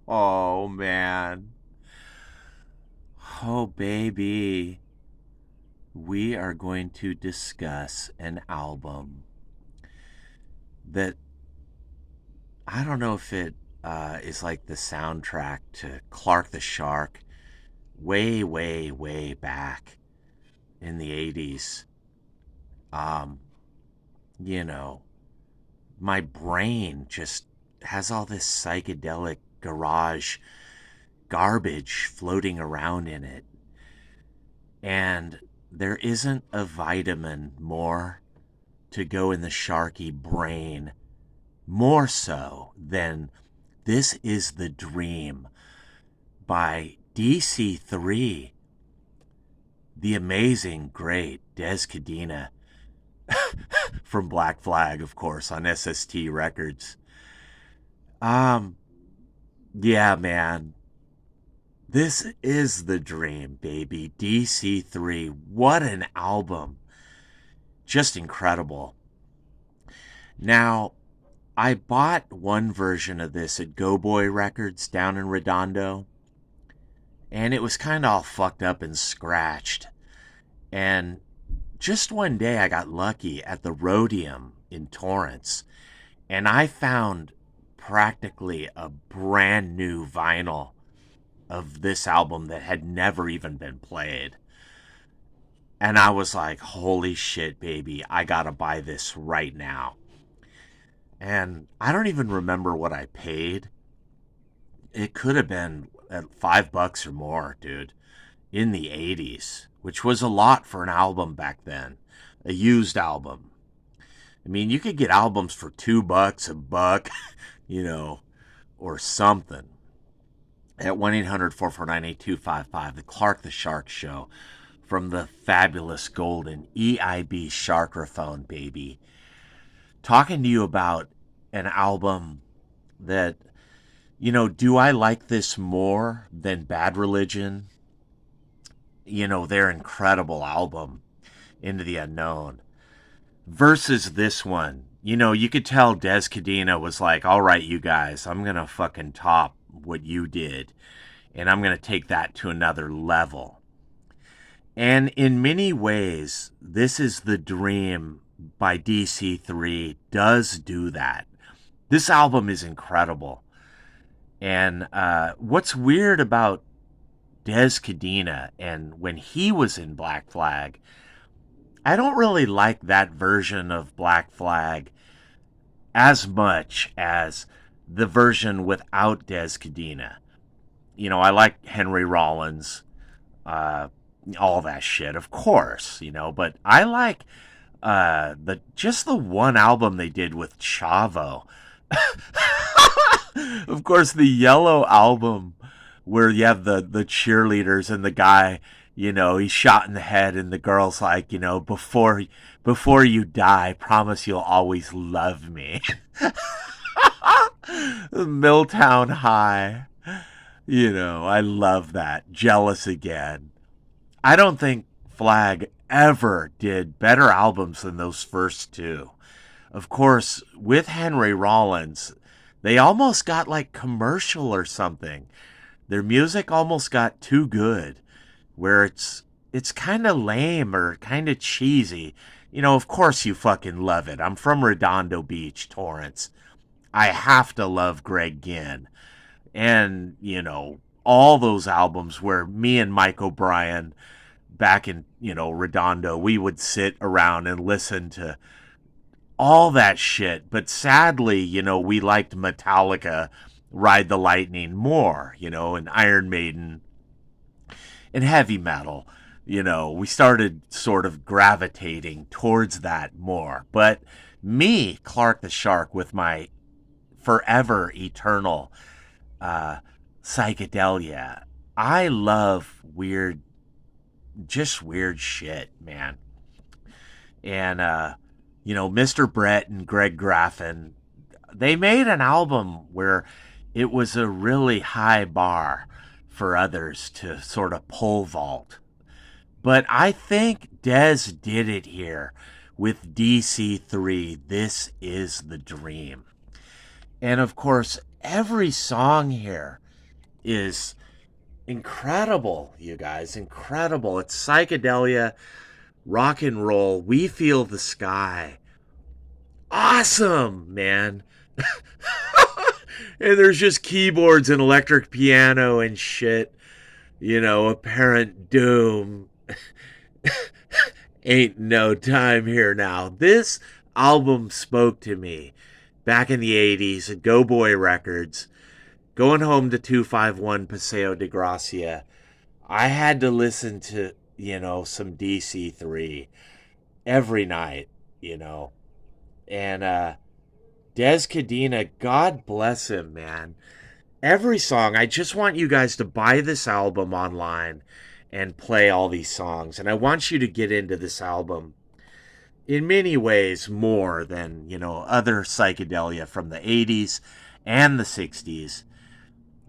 Oh, man. Oh, baby. We are going to discuss an album that I don't know if it is like the soundtrack to Clark the Shark way, way, way back in the 80s. Um, you know, my brain just has all this psychedelic garage garbage floating around in it. And there isn't a vitamin more to go in the sharky brain more so than This Is the Dream by DC3, the amazing, great Des Cadena from Black Flag, of course, on SST Records. Um, yeah, man. This is the dream, baby. DC3. What an album. Just incredible. Now, I bought one version of this at Go Boy Records down in Redondo, and it was kind of all fucked up and scratched. And just one day I got lucky at the Rhodium in Torrance, and I found practically a brand new vinyl of this album that had never even been played. And I was like, holy shit, baby, I gotta buy this right now. And I don't even remember what I paid. It could have been at $5 or more, dude, in the 80s, which was a lot for an album back then, a used album. I mean, you could get albums for $2, a buck, you know, or something. At 1-800-449-8255, the Clark the Shark Show from the fabulous golden EIB Sharkraphone, baby. Talking to you about an album that, do I like this more than Bad Religion? Their incredible album, Into the Unknown, versus this one. You could tell Des Cadena was like, all right, you guys, I'm going to fucking top what you did, and I'm going to take that to another level. And in many ways, This Is the Dream by DC3 does do that. This album is incredible. And what's weird about Des Cadena and when he was in Black Flag, I don't really like that version of Black Flag as much as the version without Des Cadena. I like Henry Rollins, all that shit, of course, but I like the one album they did with Chavo. Of course, the Yellow album where you have the cheerleaders and the guy, he's shot in the head and the girl's like, before you die, promise you'll always love me. Milltown High. I love that. Jealous Again. I don't think Flag ever did better albums than those first two. Of course, with Henry Rollins, they almost got like commercial or something. Their music almost got too good, where it's kind of lame or kind of cheesy. Of course you fucking love it. I'm from Redondo Beach, Torrance. I have to love Greg Ginn. And, all those albums where me and Mike O'Brien back in, Redondo, we would sit around and listen to all that shit. But sadly, we liked Metallica, Ride the Lightning more, and Iron Maiden and heavy metal. We started sort of gravitating towards that more. But me, Clark the Shark, with my forever eternal psychedelia, I love just weird shit, man. And, Mr. Brett and Greg Graffin, they made an album where it was a really high bar for others to sort of pole vault. But I think Des did it here with DC3. This Is the Dream. And of course, every song here is incredible, you guys. Incredible. It's psychedelia, rock and roll. We feel the sky. Awesome, man. And there's just keyboards and electric piano and shit. Apparent doom. Ain't no time here now. This album spoke to me back in the 80s at Go Boy Records. Going home to 251 Paseo de Gracia, I had to listen to, some DC3 every night, And Des Cadena, God bless him, man. Every song, I just want you guys to buy this album online and play all these songs. And I want you to get into this album in many ways more than, other psychedelia from the 80s and the 60s.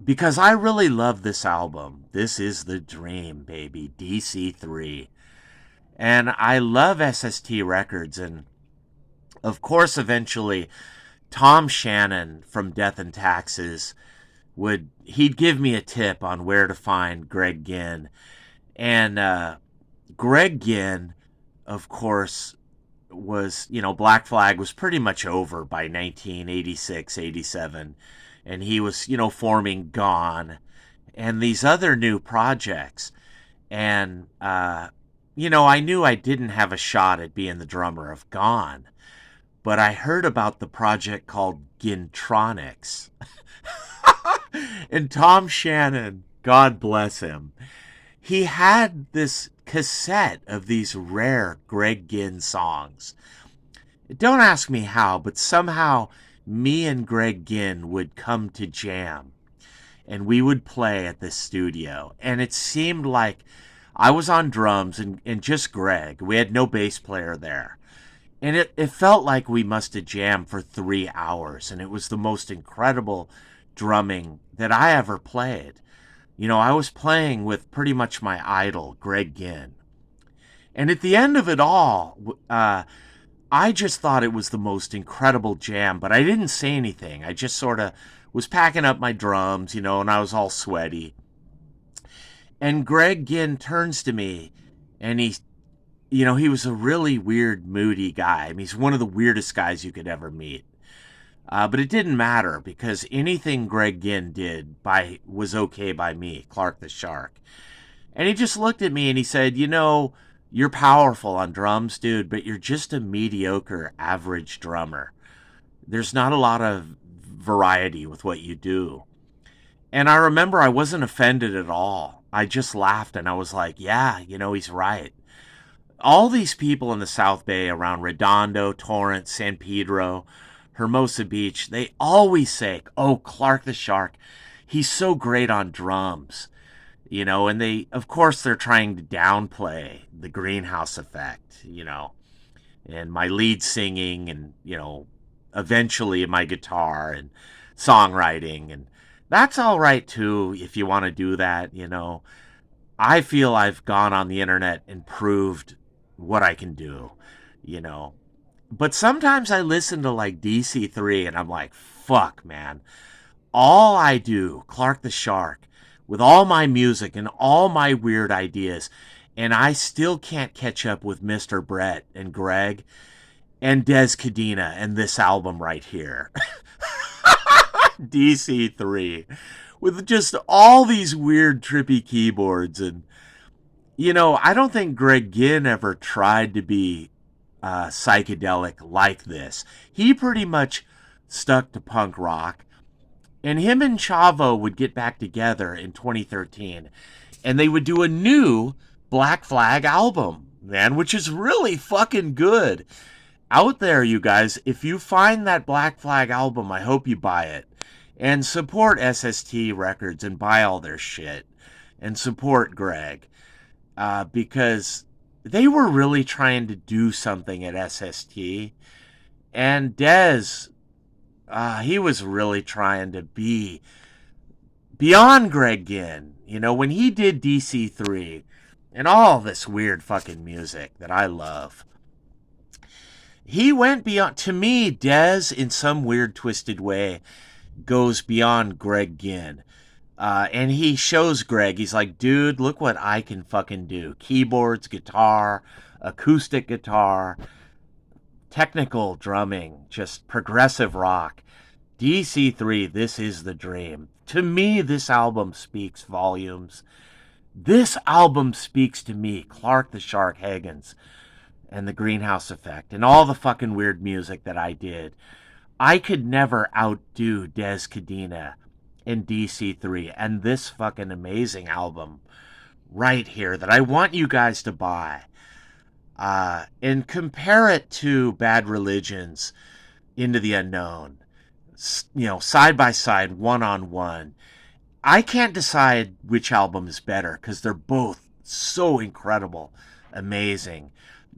Because I really love this album. This is the dream, baby. DC3. And I love SST Records. And of course, eventually, Tom Shannon from Death and Taxes he'd give me a tip on where to find Greg Ginn. And Greg Ginn, of course, was, Black Flag was pretty much over by 1986, 87. And he was, forming Gone and these other new projects. And, I knew I didn't have a shot at being the drummer of Gone. But I heard about the project called Gintronics. And Tom Shannon, God bless him, he had this cassette of these rare Greg Ginn songs. Don't ask me how, but somehow me and Greg Ginn would come to jam. And we would play at this studio. And it seemed like I was on drums and just Greg. We had no bass player there. And it felt like we must have jammed for 3 hours. And it was the most incredible drumming that I ever played. I was playing with pretty much my idol, Greg Ginn. And at the end of it all, I just thought it was the most incredible jam, but I didn't say anything. I just sort of was packing up my drums, and I was all sweaty. And Greg Ginn turns to me, and he was a really weird, moody guy. I mean, he's one of the weirdest guys you could ever meet. But it didn't matter because anything Greg Ginn did was okay by me, Clark the Shark. And he just looked at me and he said, you're powerful on drums, dude, but you're just a mediocre, average drummer. There's not a lot of variety with what you do. And I remember I wasn't offended at all. I just laughed and I was like, yeah, he's right. All these people in the South Bay around Redondo, Torrance, San Pedro, Hermosa Beach, they always say, oh, Clark the Shark, he's so great on drums. And of course, they're trying to downplay the greenhouse effect, and my lead singing and, eventually my guitar and songwriting. And that's all right, too, if you want to do that, I feel I've gone on the internet and proved what I can do, But sometimes I listen to like DC3 and I'm like, fuck, man. All I do, Clark the Shark, with all my music and all my weird ideas, and I still can't catch up with Mr. Brett and Greg and Des Cadena and this album right here. DC3. With just all these weird, trippy keyboards. And, I don't think Greg Ginn ever tried to be psychedelic like this. He pretty much stuck to punk rock. And him and Chavo would get back together in 2013. And they would do a new Black Flag album, man, which is really fucking good. Out there, you guys, if you find that Black Flag album, I hope you buy it. And support SST Records and buy all their shit. And support Greg. Because they were really trying to do something at SST. And Dez, he was really trying to be beyond Greg Ginn. When he did DC3 and all this weird fucking music that I love, he went beyond. To me, Dez, in some weird, twisted way, goes beyond Greg Ginn. And he shows Greg, he's like, dude, look what I can fucking do. Keyboards, guitar, acoustic guitar, technical drumming, just progressive rock. DC3, this is the dream. To me, this album speaks volumes. This album speaks to me, Clark the Shark Higgins, and the Greenhouse Effect, and all the fucking weird music that I did. I could never outdo Des Cadena and DC3 and this fucking amazing album right here that I want you guys to buy. And compare it to Bad Religion's Into the Unknown. You know, side by side, one on one. I can't decide which album is better because they're both so incredible, amazing.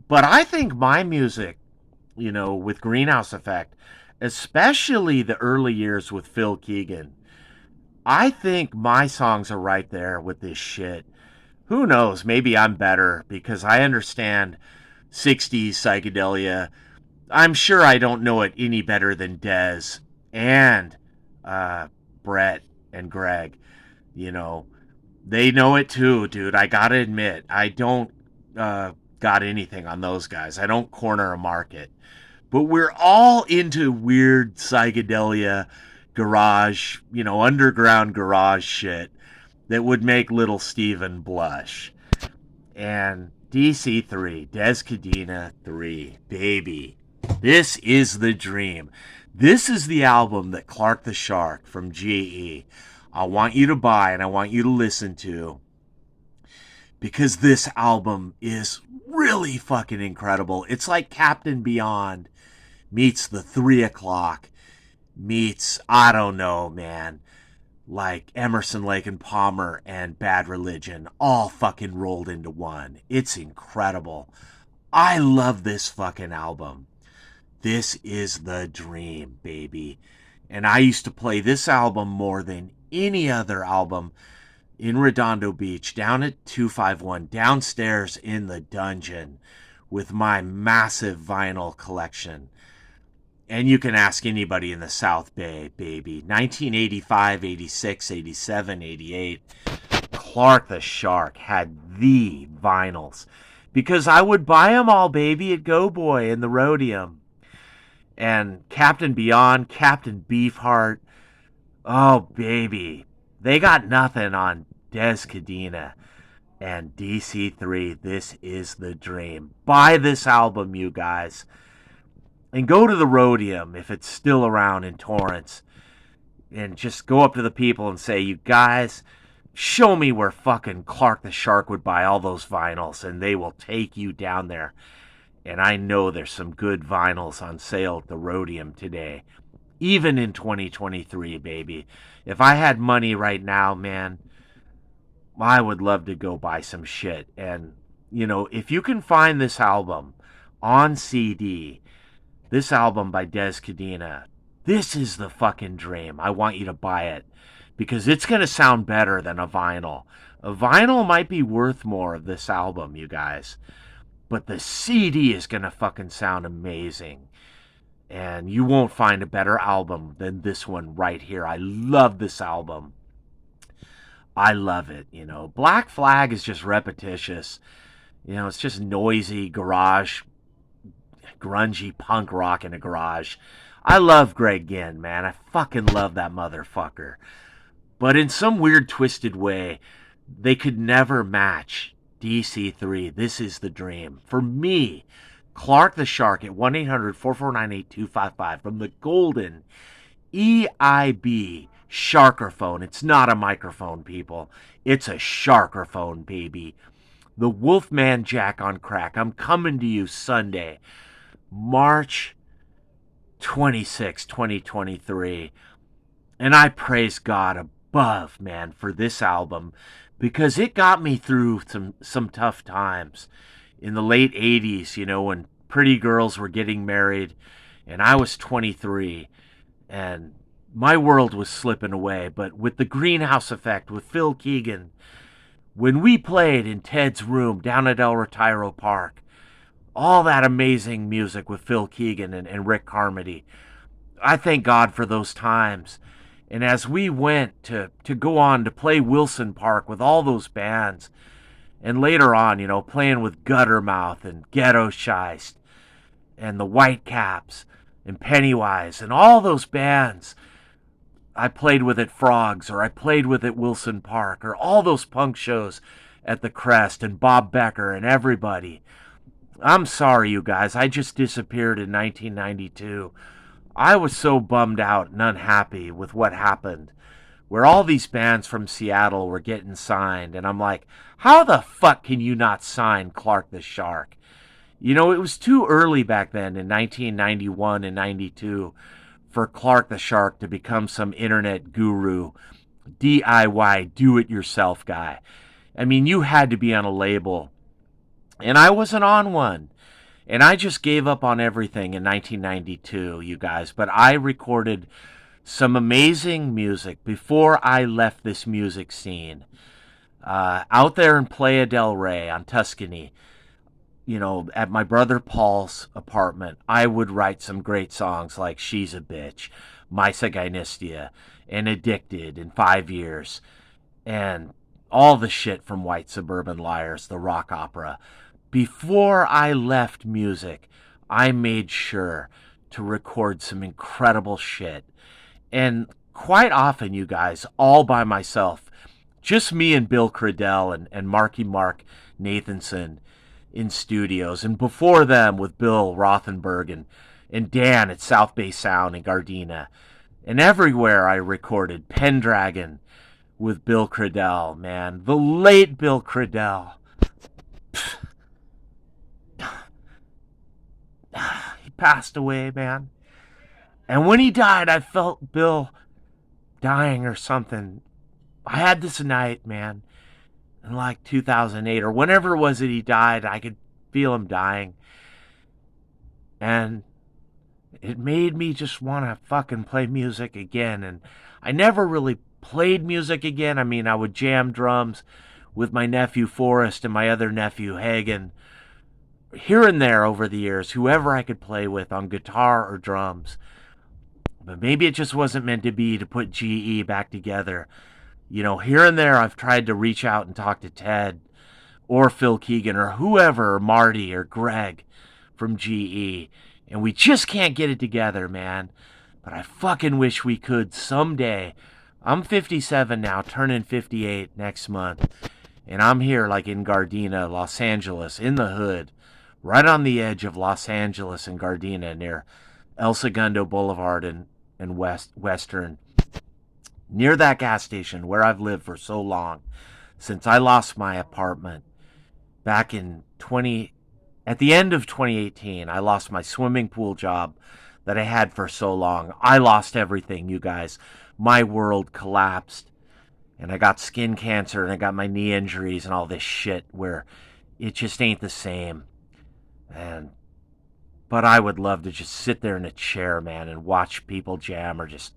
But I think my music, you know, with Greenhouse Effect, especially the early years with Phil Keegan, I think my songs are right there with this shit. Who knows? Maybe I'm better because I understand 60s psychedelia. I'm sure I don't know it any better than Dez and Brett and Greg. You know, they know it too, dude. I gotta admit, I don't got anything on those guys. I don't corner a market. But we're all into weird psychedelia garage, you know, underground garage shit that would make little Steven blush. And DC3, Des Cadena 3, baby. This is the dream. This is the album that Clark the Shark from GE, I want you to buy and I want you to listen to, because this album is really fucking incredible. It's like Captain Beyond meets the 3 o'clock meets, I don't know, man, like Emerson, Lake and Palmer and Bad Religion all fucking rolled into one. It's incredible. I love this fucking album. This is the dream, baby. And I used to play this album more than any other album in Redondo Beach, down at 251, downstairs in the dungeon with my massive vinyl collection. And you can ask anybody in the South Bay, baby. 1985, 86, 87, 88. Clark the Shark had the vinyls. Because I would buy them all, baby, at Go Boy and the Rhodium. And Captain Beyond, Captain Beefheart. Oh, baby. They got nothing on Des Cadena. And DC3, this is the dream. Buy this album, you guys. And go to the Rhodium if it's still around in Torrance. And just go up to the people and say, you guys, show me where fucking Clark the Shark would buy all those vinyls. And they will take you down there. And I know there's some good vinyls on sale at the Rhodium today. Even in 2023, baby. If I had money right now, man, I would love to go buy some shit. And, you know, if you can find this album on CD, this album by Des Cadena, this is the fucking dream. I want you to buy it because it's going to sound better than a vinyl. A vinyl might be worth more of this album, you guys, but the CD is going to fucking sound amazing. And you won't find a better album than this one right here. I love this album. I love it, you know. Black Flag is just repetitious. You know, it's just noisy garage, grungy punk rock in a garage. I love Greg Ginn, man. I fucking love that motherfucker. But in some weird twisted way, they could never match DC3. This is the dream. For me, Clark the Shark at 1-800-449-8255 from the golden EIB Sharkerphone. It's not a microphone, people. It's a Sharkerphone, baby. The Wolfman Jack on crack. I'm coming to you Sunday, March 26, 2023. And I praise God above, man, for this album because it got me through some tough times in the late 80s, you know, when pretty girls were getting married and I was 23 and my world was slipping away. But with the Greenhouse Effect, with Phil Keegan, when we played in Ted's room down at El Retiro Park, all that amazing music with Phil Keegan and Rick Carmody. I thank God for those times. And as we went to go on to play Wilson Park with all those bands, and later on, playing with Guttermouth and Ghetto Shiest and the Whitecaps and Pennywise and all those bands I played with at Frogs, or I played with at Wilson Park, or all those punk shows at the Crest and Bob Becker and everybody. I'm sorry, you guys. I just disappeared in 1992. I was so bummed out and unhappy with what happened, where all these bands from Seattle were getting signed, and I'm like, how the fuck can you not sign Clark the Shark? It was too early back then in 1991 and 92 for Clark the Shark to become some internet guru, DIY, do-it-yourself guy. I mean, you had to be on a label, and I wasn't on one. And I just gave up on everything in 1992, you guys. But I recorded some amazing music before I left this music scene. Out there in Playa del Rey on Tuscany, at my brother Paul's apartment, I would write some great songs like She's a Bitch, Misa Gynistia, and Addicted in 5 years, and all the shit from White Suburban Liars, the rock opera. Before I left music, I made sure to record some incredible shit. And quite often, you guys, all by myself, just me and Bill Cradell and Marky Mark Nathanson in studios. And before them with Bill Rothenberg and Dan at South Bay Sound in Gardena. And everywhere I recorded Pendragon with Bill Cradell, man. The late Bill Cradell. He passed away, man. And when he died, I felt Bill dying or something. I had this night, man, in like 2008 or whenever it was that he died. I could feel him dying. And it made me just want to fucking play music again. And I never really played music again. I mean, I would jam drums with my nephew Forrest and my other nephew Hagen, here and there over the years, whoever I could play with on guitar or drums. But maybe it just wasn't meant to be to put GE back together. Here and there I've tried to reach out and talk to Ted or Phil Keegan or whoever, or Marty or Greg from GE, and we just can't get it together, man. But I fucking wish we could someday. I'm 57 now, turning 58 next month, and I'm here like in Gardena, Los Angeles, in the hood, right on the edge of Los Angeles and Gardena, near El Segundo Boulevard and Western, near that gas station where I've lived for so long, since I lost my apartment back in at the end of 2018. I lost my swimming pool job that I had for so long. I lost everything, you guys. My world collapsed, and I got skin cancer, and I got my knee injuries and all this shit where it just ain't the same. But I would love to just sit there in a chair, man, and watch people jam or just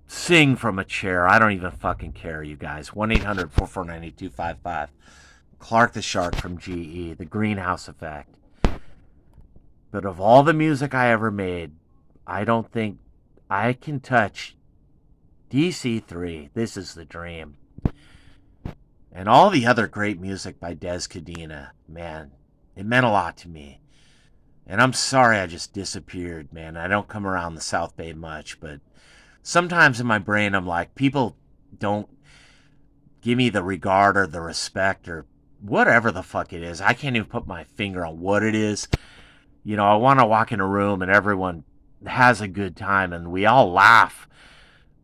sing from a chair. I don't even fucking care, you guys. 1-800-449-8255. Clark the Shark from GE, The Greenhouse Effect. But of all the music I ever made, I don't think I can touch DC3. This is the dream. And all the other great music by Des Cadena, man, it meant a lot to me. And I'm sorry I just disappeared, man. I don't come around the South Bay much, but sometimes in my brain I'm like, people don't give me the regard or the respect or whatever the fuck it is. I can't even put my finger on what it is. I want to walk in a room and everyone has a good time and we all laugh.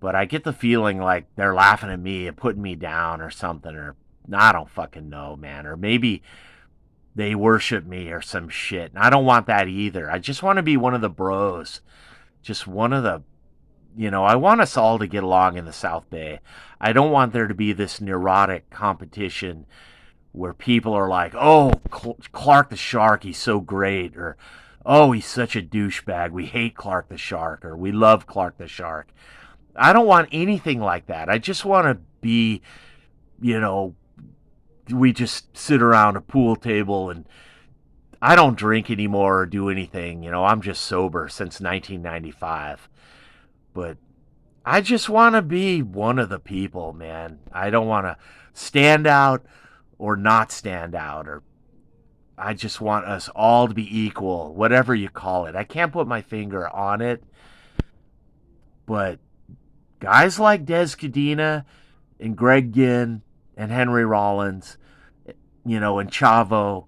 But I get the feeling like they're laughing at me and putting me down or something. Or I don't fucking know, man. Or maybe they worship me or some shit. And I don't want that either. I just want to be one of the bros. Just one of the... I want us all to get along in the South Bay. I don't want there to be this neurotic competition where people are like, oh, Clark the Shark, he's so great, or oh, he's such a douchebag, we hate Clark the Shark, or we love Clark the Shark. I don't want anything like that. I just want to be, we just sit around a pool table and I don't drink anymore or do anything. I'm just sober since 1995. But I just want to be one of the people, man. I don't want to stand out or not stand out, or I just want us all to be equal, whatever you call it. I can't put my finger on it, but guys like Des Cadena and Greg Ginn and Henry Rollins, and Chavo,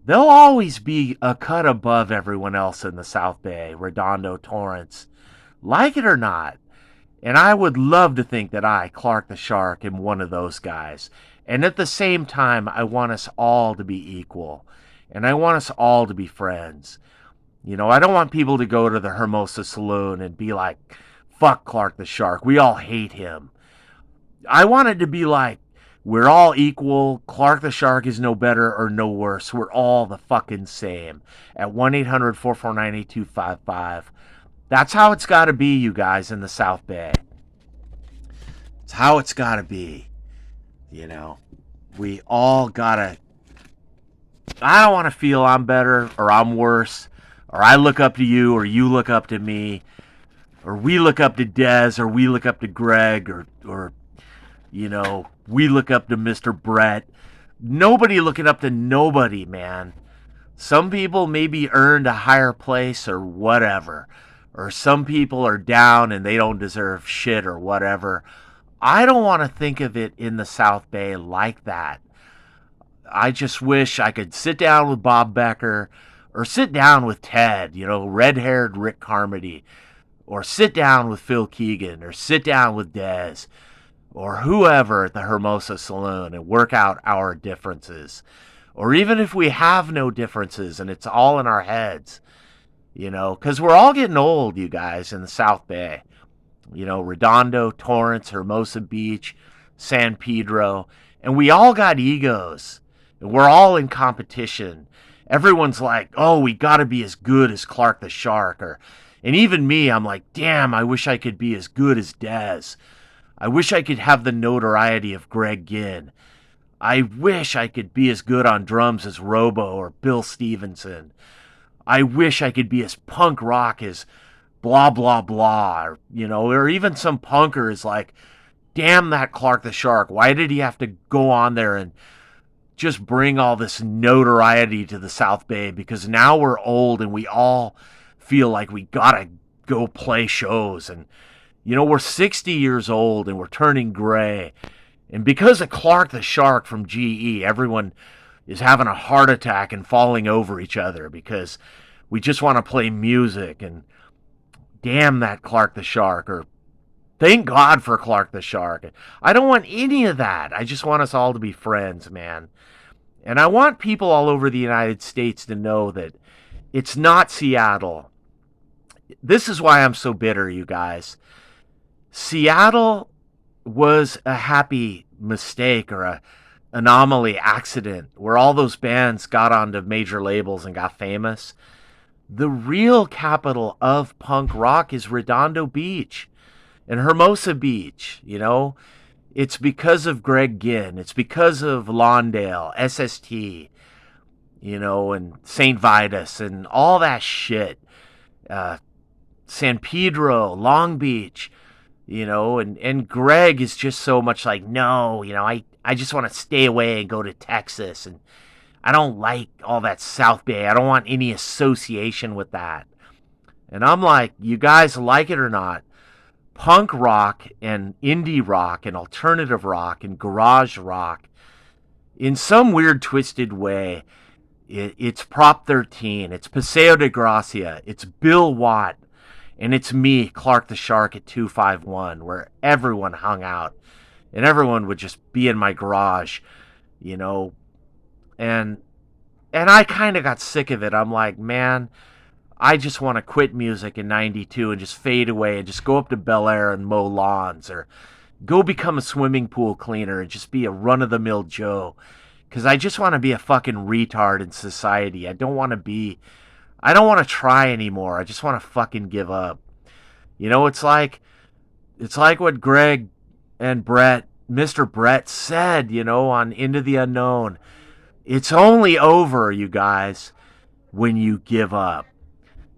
they'll always be a cut above everyone else in the South Bay, Redondo, Torrance, like it or not. And I would love to think that I, Clark the Shark, am one of those guys. And at the same time, I want us all to be equal. And I want us all to be friends. I don't want people to go to the Hermosa Saloon and be like, fuck Clark the Shark. We all hate him. I want it to be like, we're all equal. Clark the Shark is no better or no worse. We're all the fucking same. At 1-800-449-8255. That's how it's got to be, you guys, in the South Bay. It's how it's got to be. We all got to... I don't want to feel I'm better or I'm worse, or I look up to you or you look up to me, or we look up to Dez or we look up to Greg, or we look up to Mr. Brett. Nobody looking up to nobody, man. Some people maybe earned a higher place or whatever. Or some people are down and they don't deserve shit or whatever. I don't want to think of it in the South Bay like that. I just wish I could sit down with Bob Becker or sit down with Ted, red-haired Rick Carmody, or sit down with Phil Keegan, or sit down with Dez, or whoever at the Hermosa Saloon and work out our differences. Or even if we have no differences and it's all in our heads, because we're all getting old, you guys, in the South Bay. Redondo, Torrance, Hermosa Beach, San Pedro, and we all got egos, and we're all in competition. Everyone's like, oh, we got to be as good as Clark the Shark, and even me, I'm like, damn, I wish I could be as good as Dez. I wish I could have the notoriety of Greg Ginn. I wish I could be as good on drums as Robo or Bill Stevenson. I wish I could be as punk rock as blah, blah, blah, or even some punker is like, damn that Clark the Shark. Why did he have to go on there and just bring all this notoriety to the South Bay? Because now we're old and we all feel like we gotta go play shows. And, we're 60 years old and we're turning gray. And because of Clark the Shark from GE, everyone is having a heart attack and falling over each other because we just want to play music. And damn that Clark the Shark, or thank God for Clark the Shark. I don't want any of that. I just want us all to be friends, man. And I want people all over the United States to know that it's not Seattle. This is why I'm so bitter, you guys. Seattle was a happy mistake or a anomaly accident where all those bands got onto major labels and got famous. The real capital of punk rock is Redondo Beach and Hermosa Beach, It's because of Greg Ginn. It's because of Lawndale, SST, and St. Vitus and all that shit. San Pedro, Long Beach, and Greg is just so much like, no, I just want to stay away and go to Texas, and I don't like all that South Bay. I don't want any association with that. And I'm like, you guys, like it or not, punk rock and indie rock and alternative rock and garage rock, in some weird twisted way, it's Prop 13, it's Paseo de Gracia, it's Bill Watt, and it's me, Clark the Shark, at 251, where everyone hung out, and everyone would just be in my garage, and I kind of got sick of it. I'm like, man, I just want to quit music in 92 and just fade away and just go up to Bel Air and mow lawns, or go become a swimming pool cleaner and just be a run-of-the-mill Joe. Because I just want to be a fucking retard in society. I don't want to try anymore. I just want to fucking give up. It's like what Greg and Brett, Mr. Brett said, on Into the Unknown. It's only over, you guys, when you give up.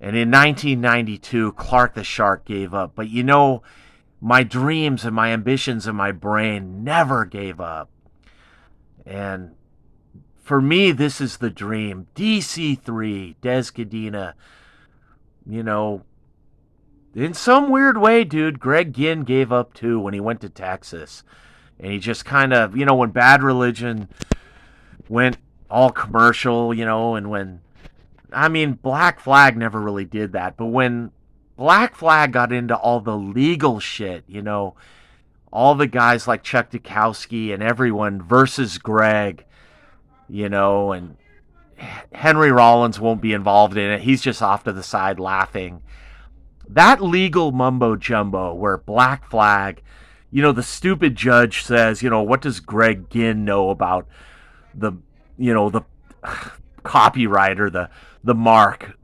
And in 1992, Clark the Shark gave up. But my dreams and my ambitions and my brain never gave up. And for me, this is the dream. DC3, Des Cadena, you know, in some weird way, dude, Greg Ginn gave up too when he went to Texas. And he just kind of, when Bad Religion went all commercial, and Black Flag never really did that. But when Black Flag got into all the legal shit, all the guys like Chuck Dukowski and everyone versus Greg, and Henry Rollins won't be involved in it. He's just off to the side laughing. That legal mumbo jumbo where Black Flag, the stupid judge says, what does Greg Ginn know about the copyright or the mark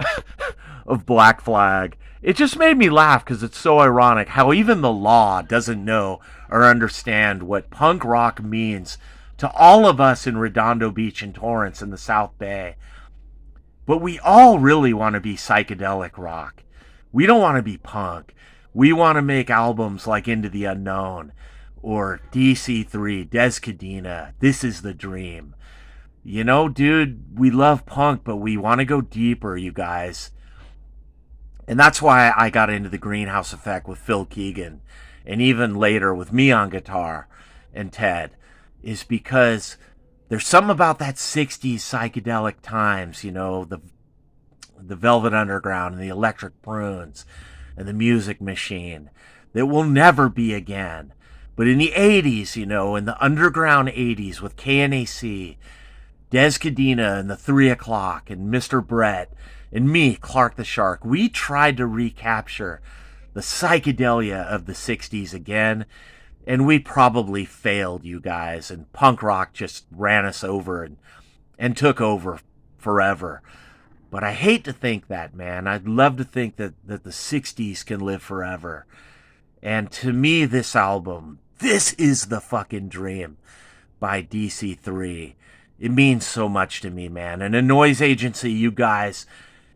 of Black Flag? It just made me laugh because it's so ironic how even the law doesn't know or understand what punk rock means to all of us in Redondo Beach and Torrance in the South Bay. But we all really want to be psychedelic rock. We don't want to be punk. We want to make albums like Into the Unknown or DC3, Des Cadena, This Is the Dream. Dude, we love punk, but we want to go deeper, you guys. And that's why I got into the Greenhouse Effect with Phil Keegan, and even later with me on guitar and Ted, is because there's something about that 60s psychedelic times, the Velvet Underground and the Electric Prunes and the Music Machine that will never be again. But in the 80s, in the underground 80s with KNAC, Des Cadena and the 3 O'Clock and Mr. Brett and me, Clark the Shark, we tried to recapture the psychedelia of the 60s again, and we probably failed, you guys, and punk rock just ran us over and took over forever. But I hate to think that, man. I'd love to think that the 60s can live forever. And to me, this album, This Is the Fucking Dream by DC3, it means so much to me, man. And a noise agency, you guys,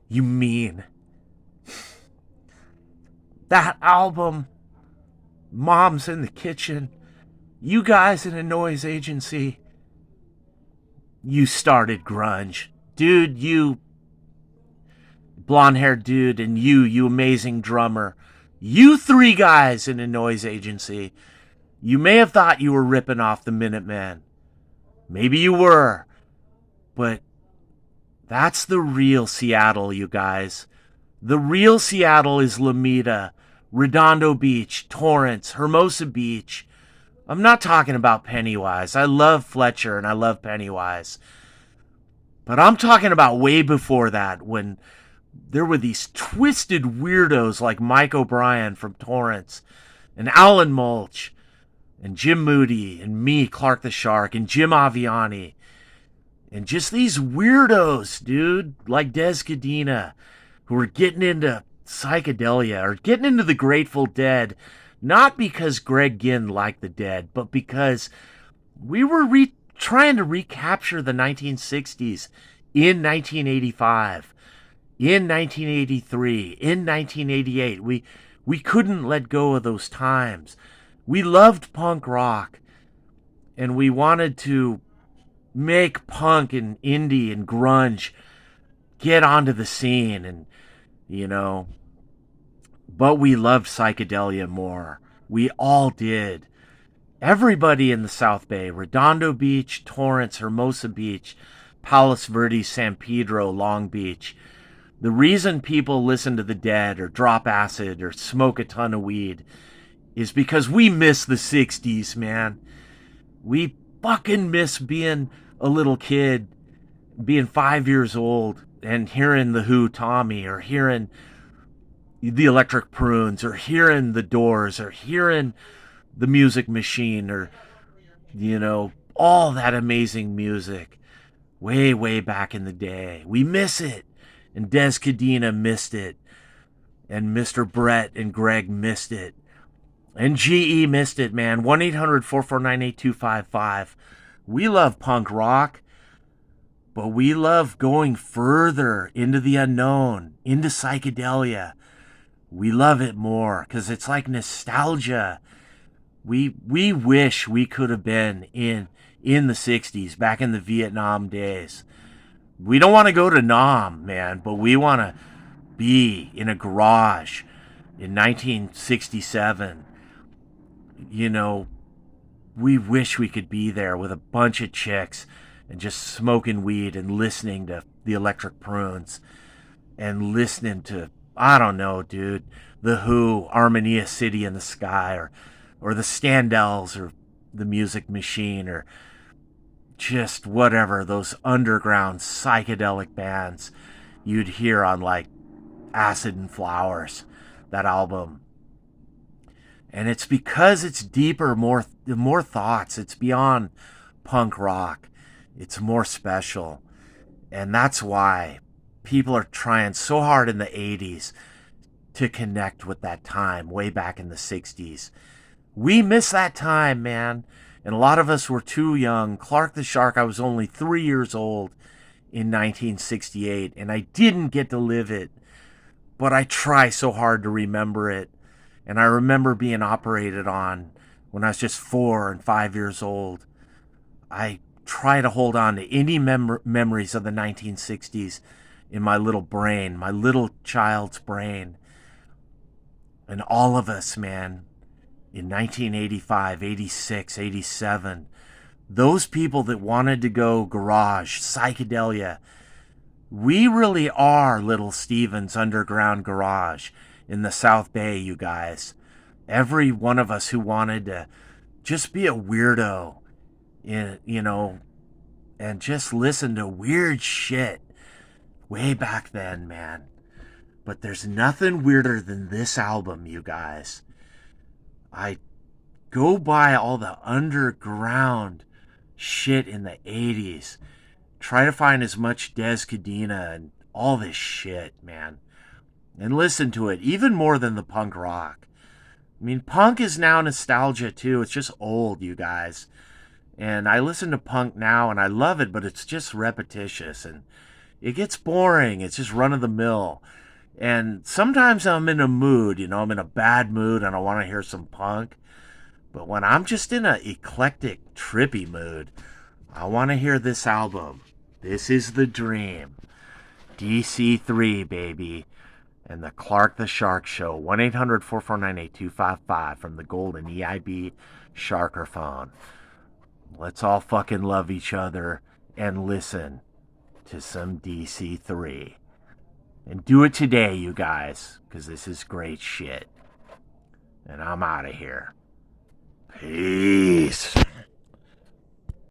you mean. That album, Mom's in the Kitchen, you guys in a noise agency, you started grunge. Dude, you blonde-haired dude, and you amazing drummer, you 3 guys in a noise agency, you may have thought you were ripping off the Minutemen. Maybe you were. But that's the real Seattle, you guys. The real Seattle is Lomita, Redondo Beach, Torrance, Hermosa Beach. I'm not talking about Pennywise. I love Fletcher and I love Pennywise. But I'm talking about way before that, when there were these twisted weirdos like Mike O'Brien from Torrance and Alan Mulch and Jim Moody and me, Clark the Shark, and Jim Aviani. And just these weirdos, dude, like Des Cadena, who were getting into psychedelia or getting into the Grateful Dead, not because Greg Ginn liked the Dead, but because we were trying to recapture the 1960s in 1985. In 1983, in 1988, we couldn't let go of those times. We loved punk rock, and we wanted to make punk and indie and grunge get onto the scene, and but we loved psychedelia more. We all did. Everybody in the South Bay, Redondo Beach, Torrance, Hermosa Beach, Palos Verdes, San Pedro, Long Beach. The reason people listen to the Dead or drop acid or smoke a ton of weed is because we miss the 60s, man. We fucking miss being a little kid, being 5 years old and hearing the Who, Tommy, or hearing the Electric Prunes, or hearing the Doors, or hearing the Music Machine, or, all that amazing music way, way back in the day. We miss it. And Des Cadena missed it. And Mr. Brett and Greg missed it. And GE missed it, man. 1-800-449-8255. We love punk rock. But we love going further into the unknown, into psychedelia. We love it more because it's like nostalgia. We wish we could have been in the 60s, back in the Vietnam days. We don't want to go to Nam, man, but we want to be in a garage in 1967. You know, we wish we could be there with a bunch of chicks and just smoking weed and listening to the Electric Prunes and listening to, I don't know, dude, The Who, Armonia City in the Sky, or the Standells, or the Music Machine, or just whatever, those underground psychedelic bands you'd hear on like Acid and Flowers, that album. And it's because it's deeper, more thoughts. It's beyond punk rock. It's more special. And that's why people are trying so hard in the 80s to connect with that time way back in the 60s. We miss that time, man. And a lot of us were too young. Clark the Shark, I was only 3 years old in 1968, and I didn't get to live it. But I try so hard to remember it. And I remember being operated on when I was just 4 and 5 years old. I try to hold on to any memories of the 1960s in my little brain, my little child's brain. And all of us, man, in 1985, 86, 87, those people that wanted to go garage, psychedelia, we really are Little Steven's underground garage in the South Bay, you guys. Every one of us who wanted to just be a weirdo, you know, and just listen to weird shit way back then, man. But there's nothing weirder than this album, you guys. I go by all the underground shit in the 80s. Try to find as much Des Cadena and all this shit, man. And listen to it, even more than the punk rock. I mean, punk is now nostalgia too. It's just old, you guys. And I listen to punk now and I love it, but it's just repetitious and it gets boring. It's just run of the mill. And sometimes I'm in a mood, you know, I'm in a bad mood and I want to hear some punk. But when I'm just in an eclectic, trippy mood, I want to hear this album. This is the dream. DC3, baby. And the Clark the Shark Show. 1-800-449-8255 from the golden EIB Sharkerphone. Let's all fucking love each other and listen to some DC3. And do it today, you guys, because this is great shit. And I'm out of here.